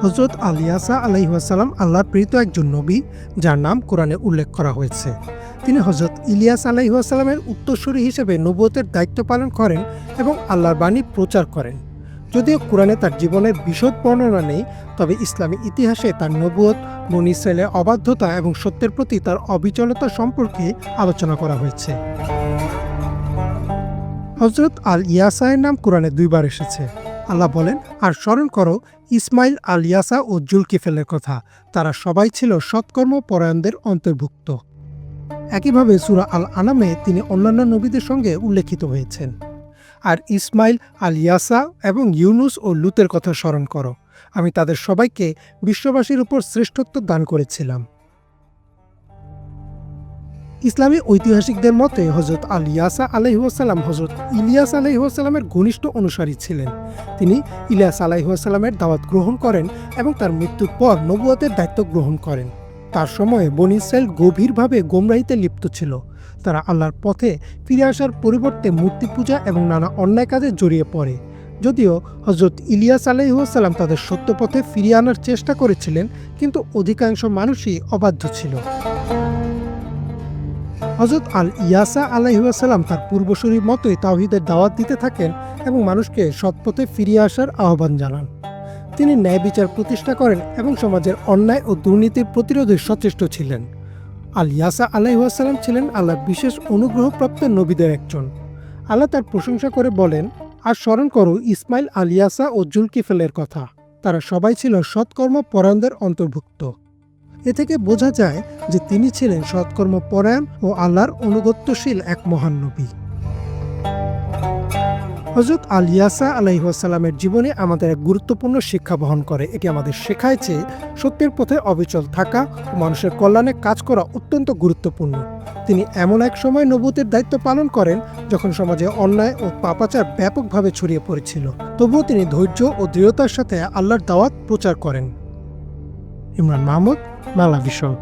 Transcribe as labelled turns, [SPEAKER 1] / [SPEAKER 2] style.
[SPEAKER 1] হযরত ইয়াসা আলাইহিস সালাম আল্লাহর প্রেরিত একজন নবী, যার নাম কোরআনে উল্লেখ করা হয়েছে। তিনি হযরত ইলিয়াস আলাইহিস সালামের উত্তরসূরি হিসেবে নবুয়তের দায়িত্ব পালন করেন এবং আল্লাহর বাণী প্রচার করেন। যদিও কোরআনে তার জীবনের বিশদ বর্ণনা নেই, তবে ইসলামী ইতিহাসে তার নবুয়ত, বনী ইসরাইলের অবাধ্যতা এবং সত্যের প্রতি তার অবিচলতা সম্পর্কে আলোচনা করা হয়েছে। হযরত ইয়াসার নাম কোরআনে 2 বার এসেছে। আল্লাহ বলেন, আর স্মরণ করো ইসমাইল, ইয়াসা ও জুলকিফেলের কথা, তারা সবাই ছিল সৎকর্ম পরায়ণদের অন্তর্ভুক্ত। একইভাবে সূরা আল আনামে তিনি অন্যান্য নবীদের সঙ্গে উল্লেখিত হয়েছেন। আর ইসমাইল, ইয়াসা এবং ইউনুস ও লুতের কথা স্মরণ করো, আমি তাদের সবাইকে বিশ্ববাসীর উপর শ্রেষ্ঠত্ব দান করেছিলাম। ইসলামী ঐতিহাসিকদের মতে হযরত ইয়াসা আলাইহিস সালাম হযরত ইলিয়াস আলাইহিস সালামের ঘনিষ্ঠ অনুসারী ছিলেন। তিনি ইলিয়াস আলাইহিস সালামের দাওয়াত গ্রহণ করেন এবং তার মৃত্যুর পর নবুয়তের দায়িত্ব গ্রহণ করেন। তার সময়ে বনী ইসরাইল গভীরভাবে গোমরাহিতে লিপ্ত ছিল। তারা আল্লাহর পথে ফিরে আসার পরিবর্তে মূর্তি পূজা এবং নানা অন্যায় কাজে জড়িয়ে পড়ে। যদিও হযরত ইলিয়াস আলাইহিস সালাম তাদের সত্য পথে ফিরিয়ে আনার চেষ্টা করেছিলেন, কিন্তু অধিকাংশ মানুষই অবাধ্য ছিল। হযরত ইয়াসা আলাইহিস সালাম তার পূর্বসূরির মতোই তাওহীদের দাওয়াত দিতে থাকেন এবং মানুষকে সৎপথে ফিরিয়ে আসার আহ্বান জানান। তিনি ন্যায় বিচার প্রতিষ্ঠা করেন এবং সমাজের অন্যায় ও দুর্নীতির প্রতিরোধে সচেষ্ট ছিলেন। ইয়াসা আলাইহিস সালাম ছিলেন আল্লাহর বিশেষ অনুগ্রহপ্রাপ্ত নবীদের একজন। আল্লাহ তার প্রশংসা করে বলেন, আর স্মরণ করো ইসমাইল, ইয়াসা ও জুলকিফেলের কথা, তারা সবাই ছিল সৎকর্ম পরায়ণদের অন্তর্ভুক্ত। এ থেকে বোঝা যায় যে তিনি ছিলেন সৎকর্ম পরায়ণ ও আল্লাহর অনুগত্যশীল এক মহান নবী। হযরত ইয়াসা আলাইহিস সালামের জীবনে আমাদের এক গুরুত্বপূর্ণ শিক্ষা বহন করে। এটি আমাদের শেখায় যে সত্যের পথে অবিচল থাকা ও মানুষের কল্যাণে কাজ করা অত্যন্ত গুরুত্বপূর্ণ। তিনি এমন এক সময় নবুয়তের দায়িত্ব পালন করেন যখন সমাজে অন্যায় ও পাপাচার ব্যাপকভাবে ছড়িয়ে পড়েছিল। তবুও তিনি ধৈর্য ও দৃঢ়তার সাথে আল্লাহর দাওয়াত প্রচার করেন। ইমরান মাহমুদ, বাংলা ভিশন।